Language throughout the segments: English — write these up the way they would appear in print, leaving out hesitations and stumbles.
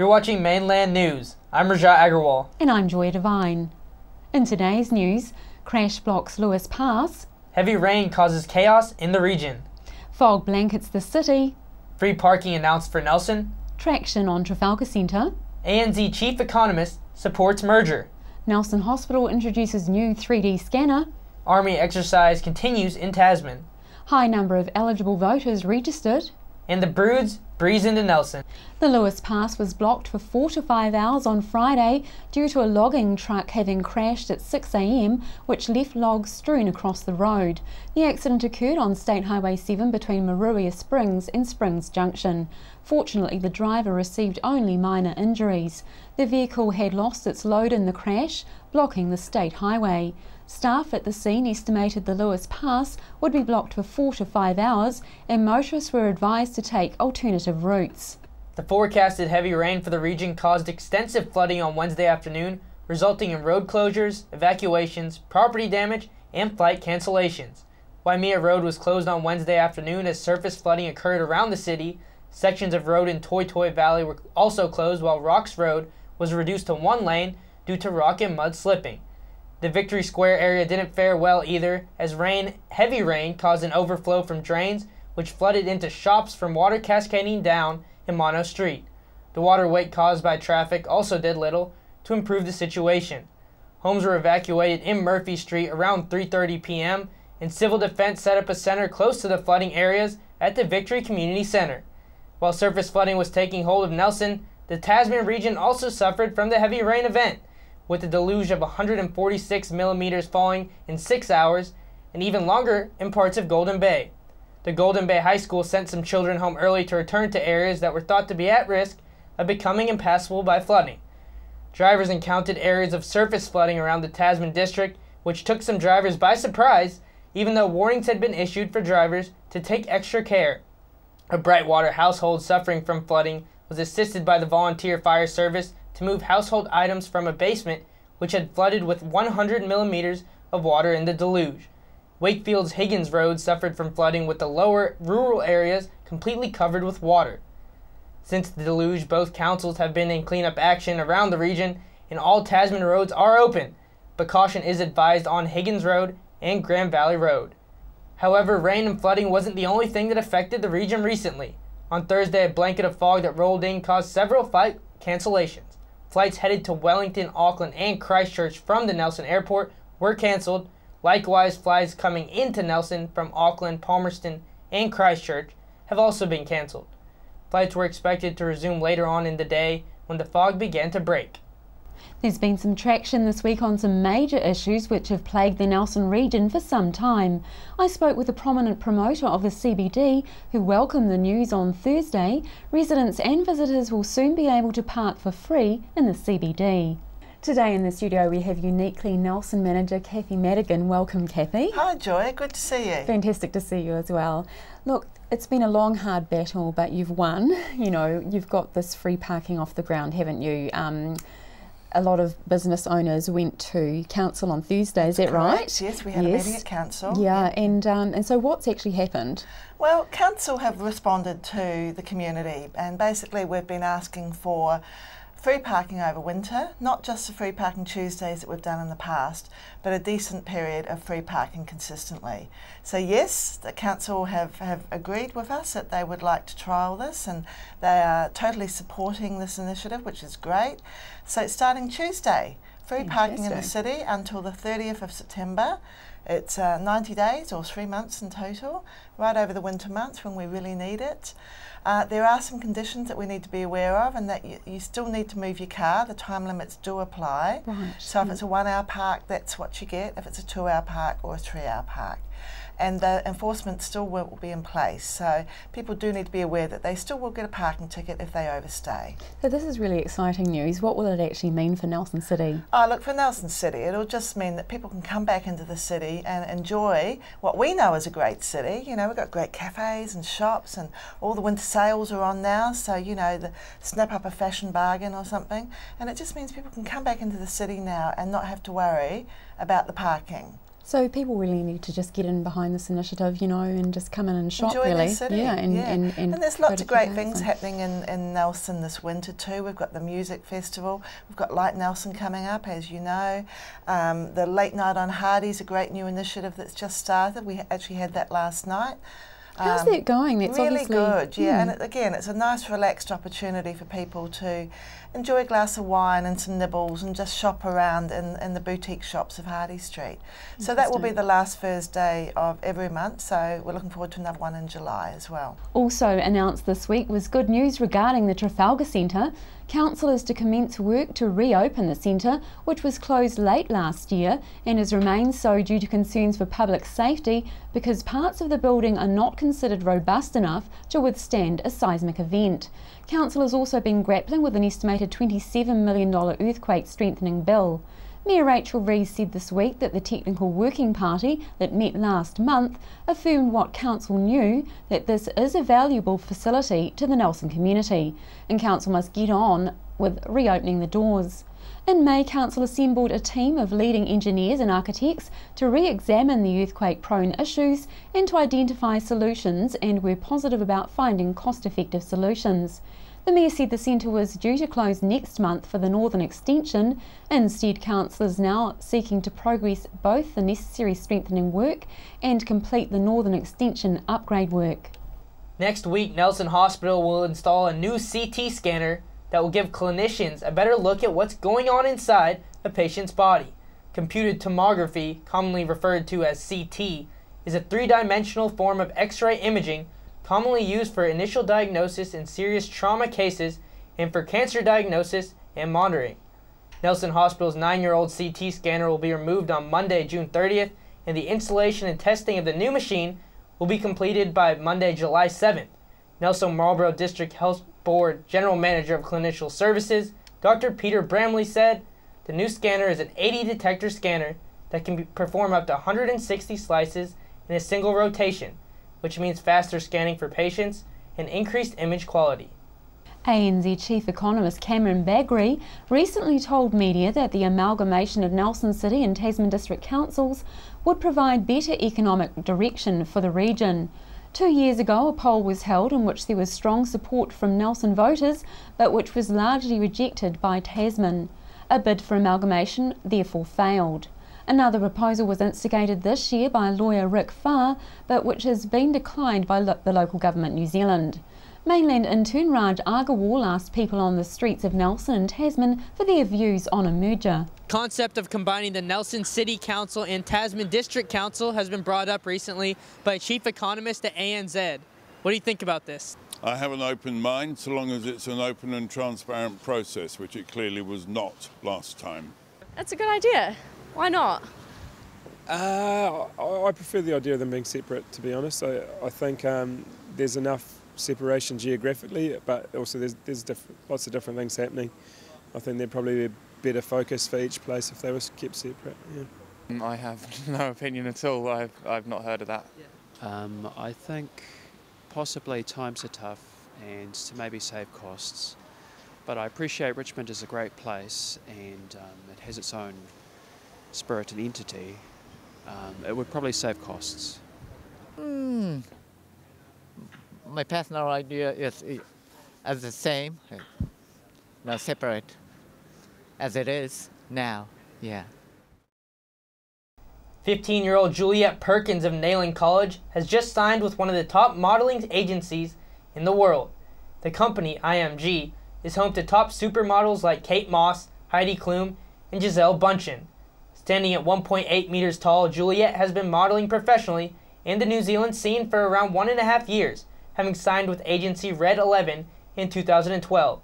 You're watching Mainland News. I'm Rajat Agarwal. And I'm Joy Devine. In today's news, crash blocks Lewis Pass. Heavy rain causes chaos in the region. Fog blankets the city. Free parking announced for Nelson. Traction on Trafalgar Centre. ANZ chief economist supports merger. Nelson Hospital introduces new 3D scanner. Army exercise continues in Tasman. High number of eligible voters registered. And the Broods breeze into Nelson. The Lewis Pass was blocked for 4 to 5 hours on Friday due to a logging truck having crashed at 6 a.m, which left logs strewn across the road. The accident occurred on State Highway 7 between Maruia Springs and Springs Junction. Fortunately, the driver received only minor injuries. The vehicle had lost its load in the crash, blocking the state highway. Staff at the scene estimated the Lewis Pass would be blocked for 4 to 5 hours and motorists were advised to take alternative routes. The forecasted heavy rain for the region caused extensive flooding on Wednesday afternoon, resulting in road closures, evacuations, property damage, and flight cancellations. Waimea Road was closed on Wednesday afternoon as surface flooding occurred around the city. Sections of road in Toi Toi Valley were also closed, while Rocks Road was reduced to one lane due to rock and mud slipping. The Victory Square area didn't fare well either, as heavy rain caused an overflow from drains, which flooded into shops from water cascading down in Mono Street. The water weight caused by traffic also did little to improve the situation. Homes were evacuated in Murphy Street around 3:30 p.m., and Civil Defense set up a center close to the flooding areas at the Victory Community Center. While surface flooding was taking hold of Nelson, the Tasman region also suffered from the heavy rain event, with a deluge of 146 millimeters falling in 6 hours, and even longer in parts of Golden Bay. The Golden Bay High School sent some children home early to return to areas that were thought to be at risk of becoming impassable by flooding. Drivers encountered areas of surface flooding around the Tasman district, which took some drivers by surprise, even though warnings had been issued for drivers to take extra care. A Brightwater household suffering from flooding was assisted by the volunteer fire service to move household items from a basement which had flooded with 100 millimeters of water in the deluge. Wakefield's Higgins Road suffered from flooding, with the lower rural areas completely covered with water. Since the deluge, both councils have been in cleanup action around the region, and all Tasman roads are open, but caution is advised on Higgins Road and Grand Valley Road. However, rain and flooding wasn't the only thing that affected the region recently. On Thursday, a blanket of fog that rolled in caused several flight cancellations. Flights headed to Wellington, Auckland, and Christchurch from the Nelson Airport were cancelled. Likewise, flights coming into Nelson from Auckland, Palmerston, and Christchurch have also been cancelled. Flights were expected to resume later on in the day when the fog began to break. There's been some traction this week on some major issues which have plagued the Nelson region for some time. I spoke with a prominent promoter of the CBD who welcomed the news on Thursday. Residents and visitors will soon be able to park for free in the CBD. Today in the studio we have Uniquely Nelson manager Kathy Madigan. Welcome, Kathy. Hi Joy, good to see you. Fantastic to see you as well. Look, it's been a long hard battle, but you've won. You know, you've got this free parking off the ground, haven't you? A lot of business owners went to council on Thursday, is that right? Yes, we had a meeting at council. Yeah, and so what's actually happened? Well, council have responded to the community, and basically we've been asking for free parking over winter, not just the free parking Tuesdays that we've done in the past, but a decent period of free parking consistently. So yes, the council have agreed with us that they would like to trial this, and they are totally supporting this initiative, which is great. So it's starting Tuesday, free parking in the city until the 30th of September. It's 90 days or 3 months in total, right over the winter months when we really need it. There are some conditions that we need to be aware of, and that you still need to move your car. The time limits do apply. Right. So if it's a 1 hour park, that's what you get. If it's a 2 hour park or a 3 hour park. And the enforcement still will be in place. So people do need to be aware that they still will get a parking ticket if they overstay. So this is really exciting news. What will it actually mean for Nelson City? Oh, look, for Nelson City, it'll just mean that people can come back into the city and enjoy what we know as a great city. You know, we've got great cafes and shops, and all the winter sales are on now. So, you know, snap up a fashion bargain or something. And it just means people can come back into the city now and not have to worry about the parking. So people really need to just get in behind this initiative, you know, and just come in and shop. Enjoy really. their city. Yeah, and there's lots of great things and happening in Nelson this winter too. We've got the music festival, we've got Light Nelson coming up, as you know. The Late Night on Hardy's a great new initiative that's just started. We actually had that last night. How's that going? That's really obviously good, yeah. And again, it's a nice relaxed opportunity for people to enjoy a glass of wine and some nibbles and just shop around in the boutique shops of Hardy Street. So that will be the last Thursday of every month, so we're looking forward to another one in July as well. Also announced this week was good news regarding the Trafalgar Centre. Council is to commence work to reopen the centre, which was closed late last year and has remained so due to concerns for public safety because parts of the building are not considered robust enough to withstand a seismic event. Council has also been grappling with an estimated $27 million earthquake strengthening bill. Mayor Rachel Rees said this week that the Technical Working Party that met last month affirmed what Council knew, that this is a valuable facility to the Nelson community, and Council must get on with reopening the doors. In May, Council assembled a team of leading engineers and architects to re-examine the earthquake-prone issues and to identify solutions, and were positive about finding cost-effective solutions. The Mayor said the centre was due to close next month for the northern extension. Instead, Council is now seeking to progress both the necessary strengthening work and complete the northern extension upgrade work. Next week, Nelson Hospital will install a new CT scanner that will give clinicians a better look at what's going on inside a patient's body. Computed tomography, commonly referred to as CT, is a three-dimensional form of X-ray imaging commonly used for initial diagnosis in serious trauma cases and for cancer diagnosis and monitoring. Nelson Hospital's 9-year-old CT scanner will be removed on Monday, June 30th, and the installation and testing of the new machine will be completed by Monday, July 7th. Nelson Marlborough District Health Board General Manager of Clinical Services, Dr. Peter Bramley, said, "The new scanner is an 80-detector scanner that can perform up to 160 slices in a single rotation, which means faster scanning for patients and increased image quality." ANZ Chief Economist Cameron Bagri recently told media that the amalgamation of Nelson City and Tasman District Councils would provide better economic direction for the region. 2 years ago, a poll was held in which there was strong support from Nelson voters, but which was largely rejected by Tasman. A bid for amalgamation therefore failed. Another proposal was instigated this year by lawyer Rick Farr, but which has been declined by the local government New Zealand. Mainland intern Raj Agarwal asked people on the streets of Nelson and Tasman for their views on a merger. Concept of combining the Nelson City Council and Tasman District Council has been brought up recently by Chief Economist at ANZ. What do you think about this? I have an open mind, so long as it's an open and transparent process, which it clearly was not last time. That's a good idea. Why not? I prefer the idea of them being separate, to be honest. I think there's enough separation geographically, but also there's lots of different things happening. I think there'd probably be a better focus for each place if they were kept separate. Yeah. I have no opinion at all. I've not heard of that. I think possibly times are tough and to maybe save costs, but I appreciate Richmond is a great place and it has its own spirit and entity. It would probably save costs. My personal idea is as the same, not separate as it is now, yeah. 15-year-old Juliet Perkins of Mainland College has just signed with one of the top modeling agencies in the world. The company, IMG, is home to top supermodels like Kate Moss, Heidi Klum, and Gisele Bündchen. Standing at 1.8 meters tall, Juliet has been modeling professionally in the New Zealand scene for around 1.5 years, having signed with agency Red 11 in 2012.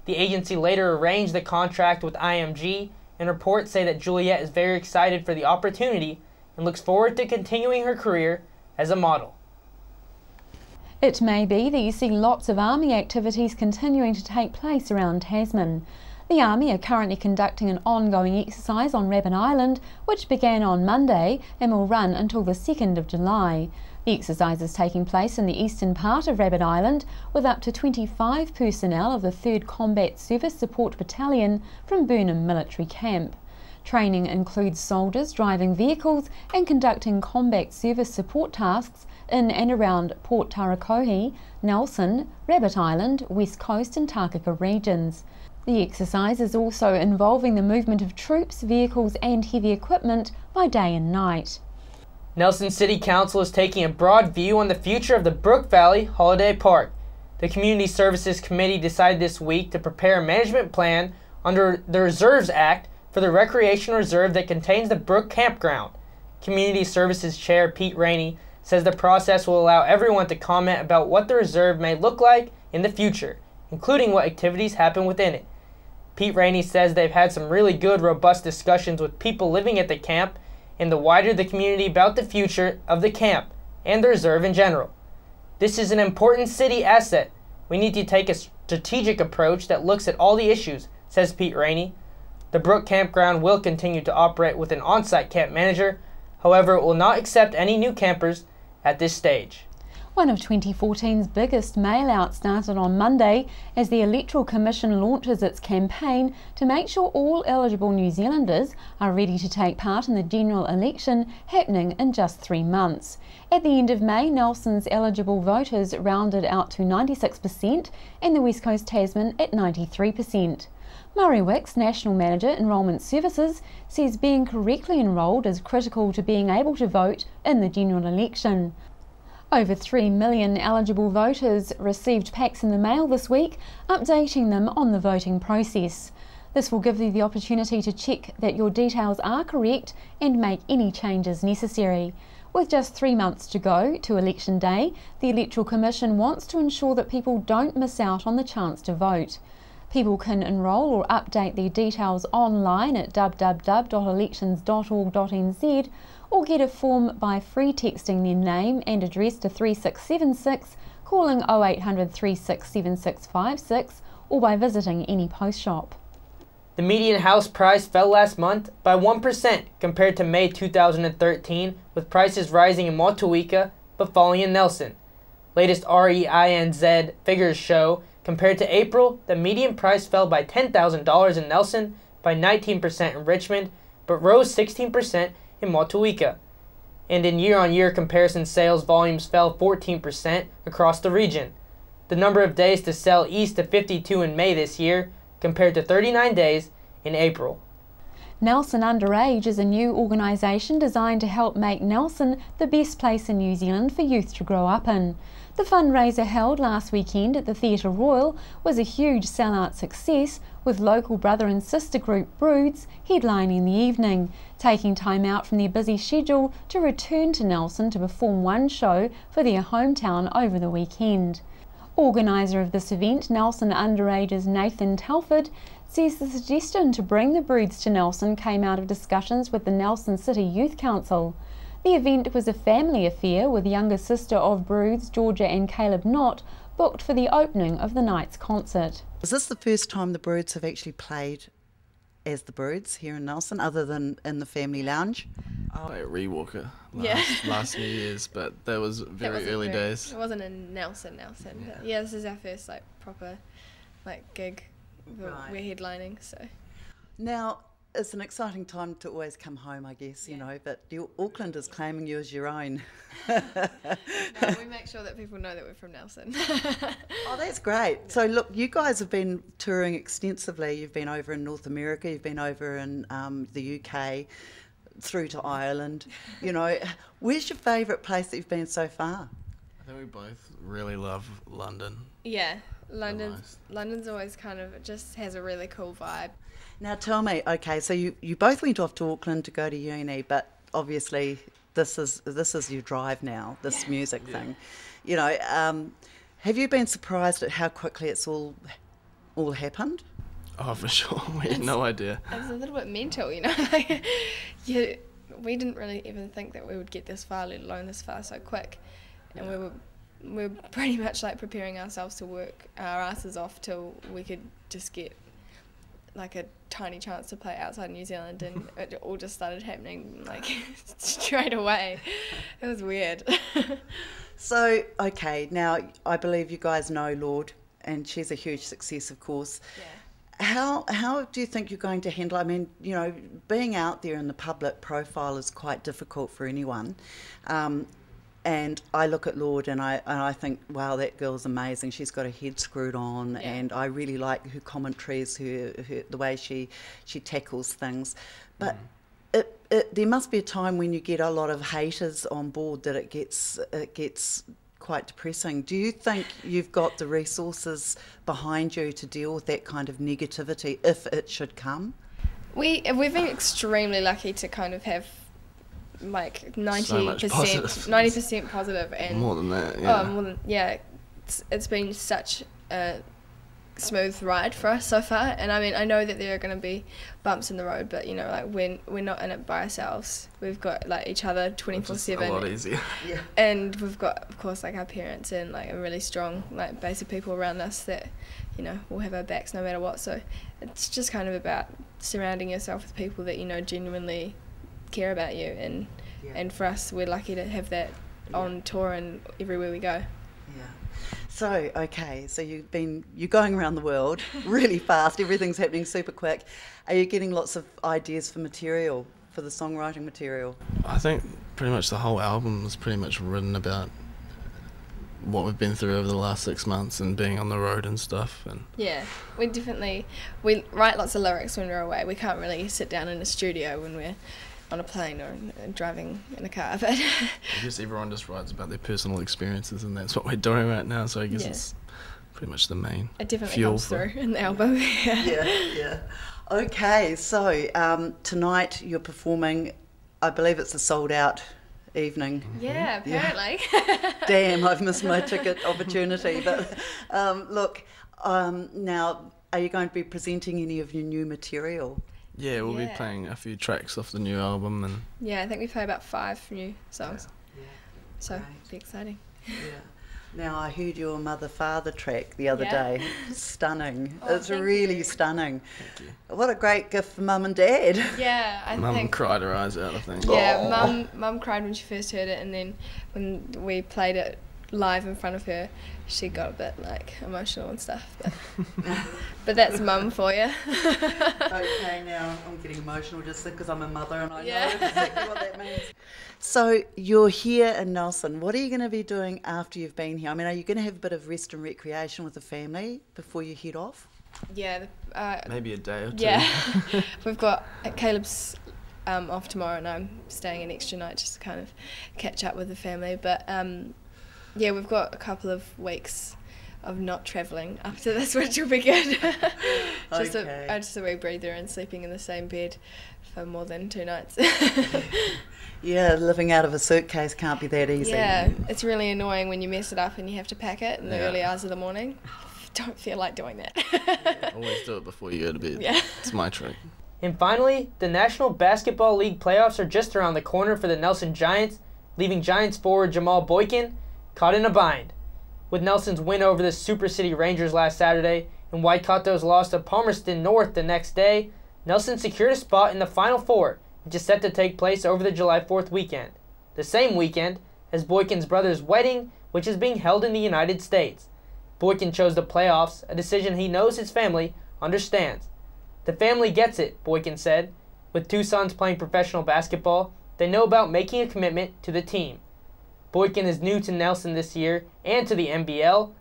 The agency later arranged the contract with IMG, and reports say that Juliet is very excited for the opportunity and looks forward to continuing her career as a model. It may be that you see lots of Army activities continuing to take place around Tasman. The Army are currently conducting an ongoing exercise on Rabbit Island, which began on Monday and will run until the 2nd of July. The exercise is taking place in the eastern part of Rabbit Island, with up to 25 personnel of the 3rd Combat Service Support Battalion from Burnham Military Camp. Training includes soldiers driving vehicles and conducting combat service support tasks in and around Port Tarakohi, Nelson, Rabbit Island, West Coast and Takaka regions. The exercise is also involving the movement of troops, vehicles and heavy equipment by day and night. Nelson City Council is taking a broad view on the future of the Brook Valley Holiday Park. The Community Services Committee decided this week to prepare a management plan under the Reserves Act for the recreation reserve that contains the Brook Campground. Community Services Chair Pete Rainey says the process will allow everyone to comment about what the reserve may look like in the future, including what activities happen within it. Pete Rainey says they've had some really good, robust discussions with people living at the camp and the wider the community about the future of the camp and the reserve in general. This is an important city asset. We need to take a strategic approach that looks at all the issues, says Pete Rainey. The Brook Campground will continue to operate with an on-site camp manager. However, it will not accept any new campers at this stage. One of 2014's biggest mail-outs started on Monday as the Electoral Commission launches its campaign to make sure all eligible New Zealanders are ready to take part in the general election happening in just 3 months. At the end of May, Nelson's eligible voters rounded out to 96% and the West Coast Tasman at 93%. Murray Wicks, National Manager Enrolment Services, says being correctly enrolled is critical to being able to vote in the general election. Over 3 million eligible voters received packs in the mail this week, updating them on the voting process. This will give you the opportunity to check that your details are correct and make any changes necessary. With just 3 months to go to Election Day, the Electoral Commission wants to ensure that people don't miss out on the chance to vote. People can enrol or update their details online at www.elections.org.nz or get a form by free texting their name and address to 3676, calling 0800 367656 or by visiting any post shop. The median house price fell last month by 1% compared to May 2013, with prices rising in Motueka but falling in Nelson. Latest REINZ figures show compared to April, the median price fell by $10,000 in Nelson, by 19% in Richmond, but rose 16% in Motueka. And in year-on-year comparison, sales volumes fell 14% across the region. The number of days to sell eased to 52 in May this year, compared to 39 days in April. Nelson Underage is a new organisation designed to help make Nelson the best place in New Zealand for youth to grow up in. The fundraiser held last weekend at the Theatre Royal was a huge sellout success, with local brother and sister group Broods headlining the evening, taking time out from their busy schedule to return to Nelson to perform one show for their hometown over the weekend. Organiser of this event, Nelson Underage's Nathan Telford, says the suggestion to bring the Broods to Nelson came out of discussions with the Nelson City Youth Council. The event was a family affair, with younger sister of Broods, Georgia and Caleb Knott, booked for the opening of the night's concert. Is this the first time the Broods have actually played as the Broods here in Nelson, other than in the family lounge? At Rewalker Yeah. last New Year's, but that was very early days. It wasn't in Nelson. But yeah, this is our first proper gig. Right. We're headlining, so. Now, it's an exciting time to always come home, I guess, you know, but Auckland is claiming you as your own. No, we make sure that people know that we're from Nelson. Oh, that's great. So look, you guys have been touring extensively. You've been over in North America, you've been over in the UK, through to Ireland. You know, where's your favourite place that you've been so far? I think we both really love London. Yeah, London's always just has a really cool vibe. Now tell me, okay, so you both went off to Auckland to go to uni, but obviously this is your drive now, this music thing. You know, have you been surprised at how quickly it's all happened? Oh, for sure. We had no idea. It's a little bit mental, you know. We didn't really even think that we would get this far, let alone this far so quick. And we were pretty much preparing ourselves to work our asses off till we could just get a tiny chance to play outside New Zealand, and it all just started happening straight away. It was weird. So, okay, now I believe you guys know Lord, and she's a huge success, of course. Yeah. How do you think you're going to handle? I mean, you know, being out there in the public profile is quite difficult for anyone. And I look at Lord and I think, wow, that girl's amazing. She's got her head screwed on, and I really like her commentaries, her the way she tackles things. But there must be a time when you get a lot of haters on board that it gets quite depressing. Do you think you've got the resources behind you to deal with that kind of negativity if it should come? We've been extremely lucky to kind of have like 90% positive, and more than that. Yeah. It's been such a smooth ride for us so far, and I mean, I know that there are going to be bumps in the road, but you know, like when we're not in it by ourselves, we've got like each other 24/7. A lot easier. Yeah. And we've got, of course, like our parents and like a really strong like base of people around us that, you know, will have our backs no matter what. So it's just kind of about surrounding yourself with people that you know genuinely care about you, and for us, we're lucky to have that on tour and everywhere we go. Yeah. So, okay, so you're going around the world really fast, everything's happening super quick. Are you getting lots of ideas for material, for the songwriting material? I think pretty much the whole album was pretty much written about what we've been through over the last 6 months and being on the road and stuff. And yeah, we write lots of lyrics when we're away. We can't really sit down in a studio when we're on a plane or driving in a car, but I guess everyone just writes about their personal experiences, and that's what we're doing right now, so I guess it's pretty much the main it definitely fuel comes through in the album. Yeah. Okay, so tonight you're performing, I believe it's a sold out evening. Yeah, apparently. Damn, I've missed my ticket opportunity. But look, now, are you going to be presenting any of your new material? Yeah, we'll be playing a few tracks off the new album, and yeah, I think we play about 5 new songs. Yeah. So it'll be exciting. Yeah. Now, I heard your mother-father track the other day. Stunning. It's really stunning. Thank you. What a great gift for Mum and Dad. Yeah, I Mum think cried her eyes out, I think. Yeah, Mum cried when she first heard it, and then when we played it live in front of her, she got a bit like emotional and stuff. But that's Mum for you. Okay, now I'm getting emotional just because I'm a mother and I know exactly what that means. So you're here in Nelson. What are you going to be doing after you've been here? I mean, are you going to have a bit of rest and recreation with the family before you head off? Yeah. Maybe a day or two. Yeah. We've got Caleb's off tomorrow, and I'm staying an extra night just to kind of catch up with the family. But yeah, we've got a couple of weeks of not travelling after this, which will be good. Just a wee breather and sleeping in the same bed for more than 2 nights. Yeah, living out of a suitcase can't be that easy. Yeah, it's really annoying when you mess it up and you have to pack it in the early hours of the morning. Don't feel like doing that. Always do it before you go to bed. Yeah. It's my trick. And finally, the National Basketball League playoffs are just around the corner for the Nelson Giants, leaving Giants forward Jamal Boykin caught in a bind. With Nelson's win over the Super City Rangers last Saturday and Waikato's loss to Palmerston North the next day, Nelson secured a spot in the Final Four, which is set to take place over the July 4th weekend. The same weekend as Boykin's brother's wedding, which is being held in the United States. Boykin chose the playoffs, a decision he knows his family understands. The family gets it, Boykin said. With 2 sons playing professional basketball, they know about making a commitment to the team. Boykin is new to Nelson this year and to the NBL,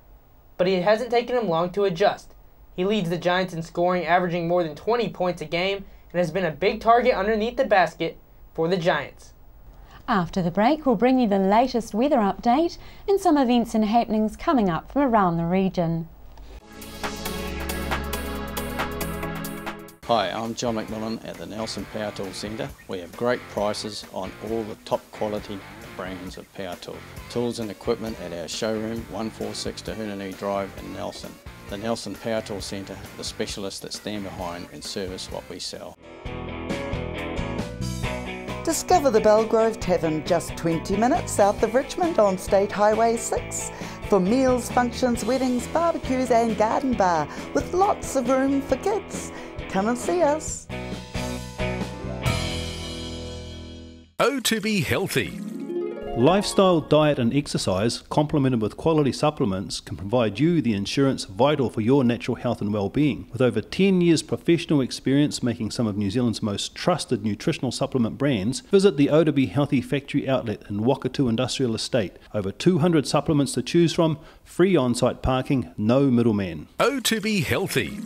but it hasn't taken him long to adjust. He leads the Giants in scoring, averaging more than 20 points a game, and has been a big target underneath the basket for the Giants. After the break, we'll bring you the latest weather update and some events and happenings coming up from around the region. Hi, I'm John McMillan at the Nelson Power Tool Centre. We have great prices on all the top quality brands of power tool. Tools and equipment at our showroom, 146 Tahunani Drive in Nelson. The Nelson Power Tool Centre, the specialists that stand behind and service what we sell. Discover the Belgrove Tavern just 20 minutes south of Richmond on State Highway 6 for meals, functions, weddings, barbecues and garden bar with lots of room for kids. Come and see us. Oh, to be healthy. Lifestyle, diet and exercise, complemented with quality supplements, can provide you the insurance vital for your natural health and well-being. With over 10 years professional experience making some of New Zealand's most trusted nutritional supplement brands, visit the O2B Healthy Factory outlet in Wakatu Industrial Estate. Over 200 supplements to choose from, free on-site parking, no middleman. O2B Healthy,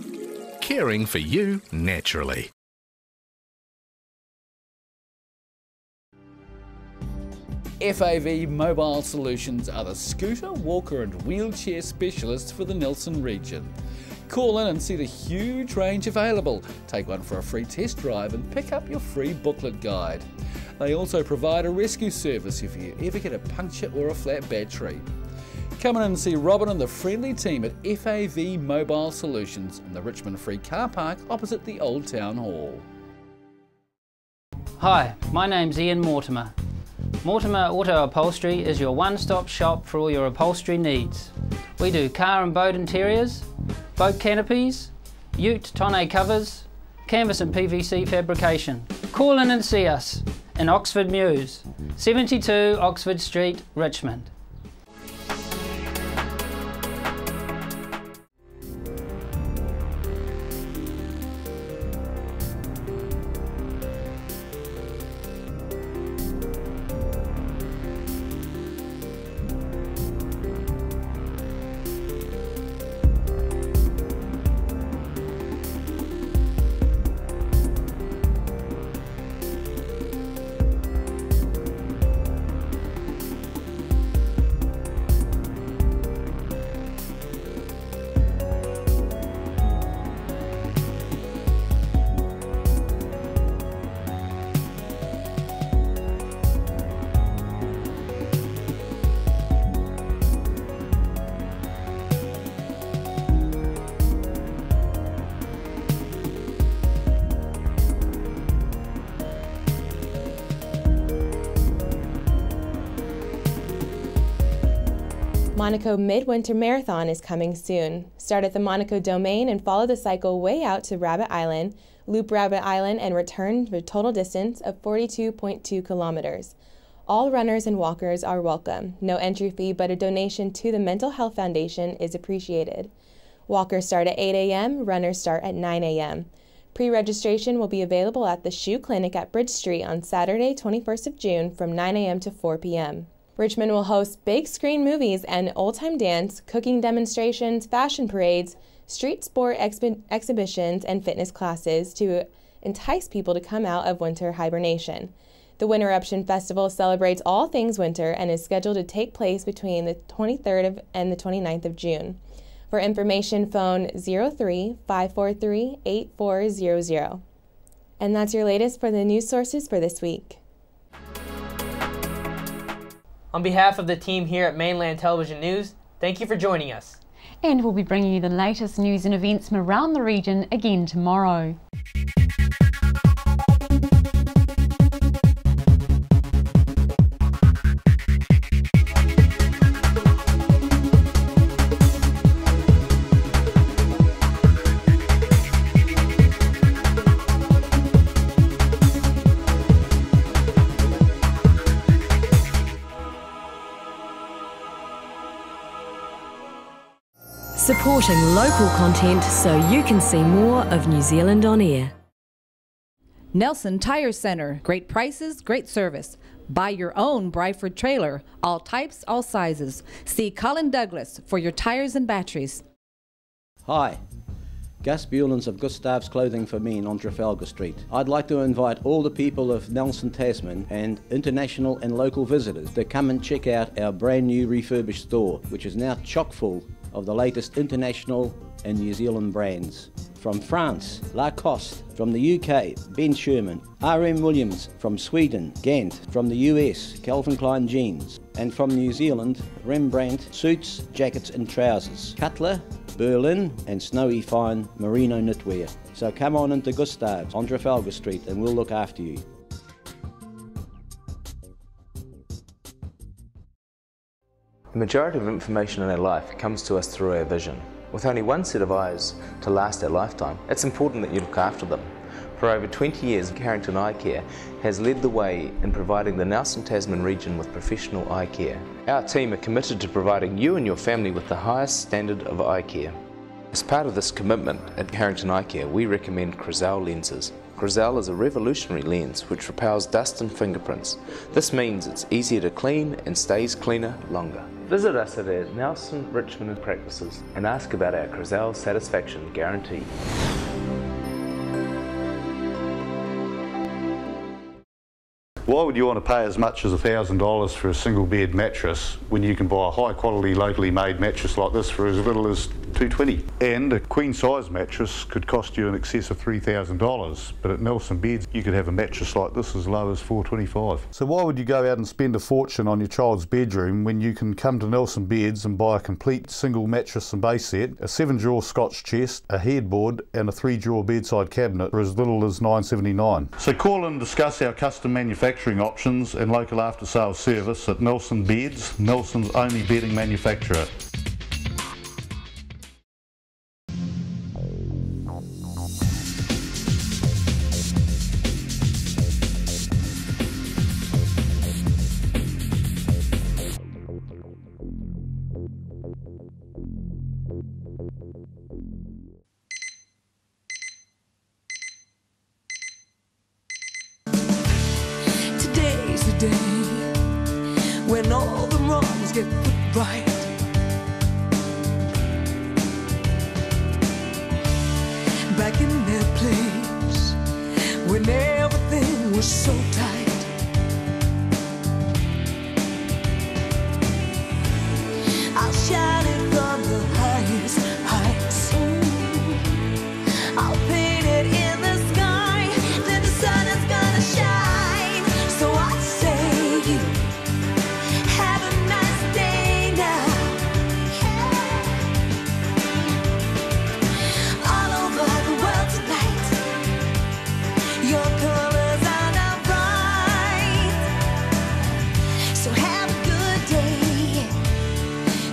caring for you naturally. FAV Mobile Solutions are the scooter, walker and wheelchair specialists for the Nelson region. Call in and see the huge range available. Take one for a free test drive and pick up your free booklet guide. They also provide a rescue service if you ever get a puncture or a flat battery. Come in and see Robin and the friendly team at FAV Mobile Solutions in the Richmond Free Car Park opposite the Old Town Hall. Hi, my name's Ian Mortimer. Mortimer Auto Upholstery is your one-stop shop for all your upholstery needs. We do car and boat interiors, boat canopies, ute tonneau covers, canvas and PVC fabrication. Call in and see us in Oxford Mews, 72 Oxford Street, Richmond. Monaco Midwinter Marathon is coming soon. Start at the Monaco Domain and follow the cycle way out to Rabbit Island, loop Rabbit Island and return for a total distance of 42.2 kilometers. All runners and walkers are welcome. No entry fee, but a donation to the Mental Health Foundation is appreciated. Walkers start at 8 a.m., runners start at 9 a.m. Pre-registration will be available at the Shoe Clinic at Bridge Street on Saturday, 21st of June from 9 a.m. to 4 p.m. Richmond will host big screen movies and old-time dance, cooking demonstrations, fashion parades, street sport exhibitions, and fitness classes to entice people to come out of winter hibernation. The Winter Eruption Festival celebrates all things winter and is scheduled to take place between the 23rd and the 29th of June. For information, phone 03-543-8400. And that's your latest for the news sources for this week. On behalf of the team here at Mainland Television News, thank you for joining us. And we'll be bringing you the latest news and events from around the region again tomorrow. Supporting local content so you can see more of New Zealand on air. Nelson Tire Centre. Great prices, great service. Buy your own Bryford trailer. All types, all sizes. See Colin Douglas for your tires and batteries. Hi, Gus Bulens of Gustav's Clothing for Men on Trafalgar Street. I'd like to invite all the people of Nelson, Tasman and international and local visitors to come and check out our brand new refurbished store, which is now chock full of the latest international and New Zealand brands. From France, Lacoste; from the UK, Ben Sherman; R.M. Williams; from Sweden, Gant; from the US, Calvin Klein jeans; and from New Zealand, Rembrandt suits, jackets and trousers; Cutler, Berlin and snowy fine merino knitwear. So come on into Gustav's on Trafalgar Street and we'll look after you. The majority of information in our life comes to us through our vision. With only one set of eyes to last our lifetime, it's important that you look after them. For over 20 years, Carrington Eye Care has led the way in providing the Nelson Tasman region with professional eye care. Our team are committed to providing you and your family with the highest standard of eye care. As part of this commitment at Carrington Eye Care, we recommend Crizal lenses. Crizal is a revolutionary lens which repels dust and fingerprints. This means it's easier to clean and stays cleaner longer. Visit us at our Nelson, Richmond practices and ask about our Crizal satisfaction guarantee. Why would you want to pay as much as $1,000 for a single bed mattress when you can buy a high quality locally made mattress like this for as little as $220? And a queen size mattress could cost you in excess of $3,000, but at Nelson Beds you could have a mattress like this as low as $425. So why would you go out and spend a fortune on your child's bedroom when you can come to Nelson Beds and buy a complete single mattress and base set, a 7-drawer Scotch chest, a headboard and a 3-drawer bedside cabinet for as little as $979? So call and discuss our custom manufacturing options and local after sales service at Nelson Beds, Nelson's only bedding manufacturer. Today's the day when all the wrongs get put right. Back in their place when everything was so tight. I'll shout it from the highest heights. I'll paint it in the sky, then the sun is gonna shine. So I say, have a nice day now. All over the world tonight, your colors are now bright. So have a good day.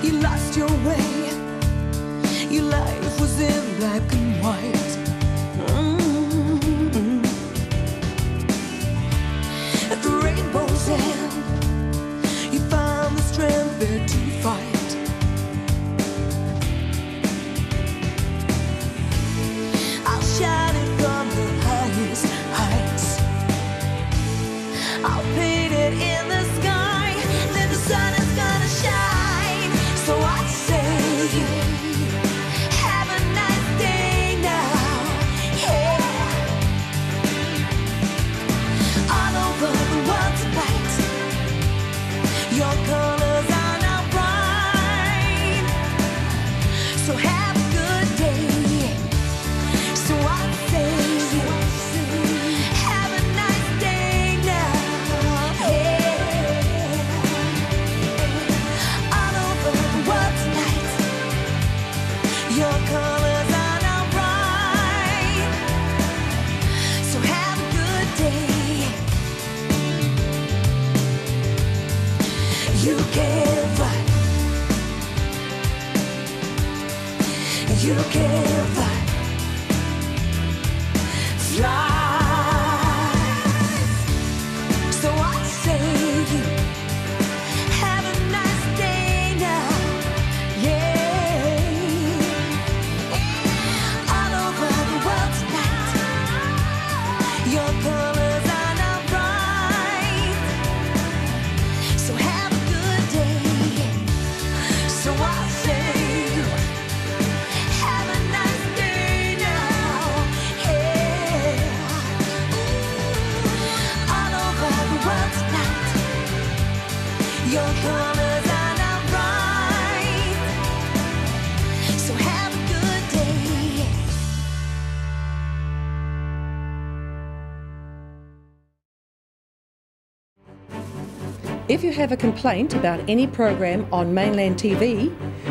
You lost your way, your life was in black and white. At the rainbow's end, you found the strength there to fight. I'll shout it from the highest heights. I'll paint it in the sky, then the sun is gonna shine. So I say, have a nice day now. Yeah. All over the world tonight, your colors are now bright. So have a good day. So I say, have a nice day now. Yeah. All over the world tonight, your colors are now bright. So have a good day. You can fly. You can fly. Fly. So I say, have a nice day now. Yeah. All over the world tonight, your colors are now bright. So have a good day. So I say, have a nice day now. Yeah. All over the world tonight, your colors are now bright. So have a good day. If you have a complaint about any program on Mainland TV,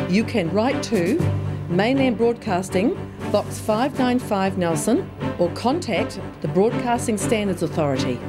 you can write to Mainland Broadcasting, Box 595 Nelson, or contact the Broadcasting Standards Authority.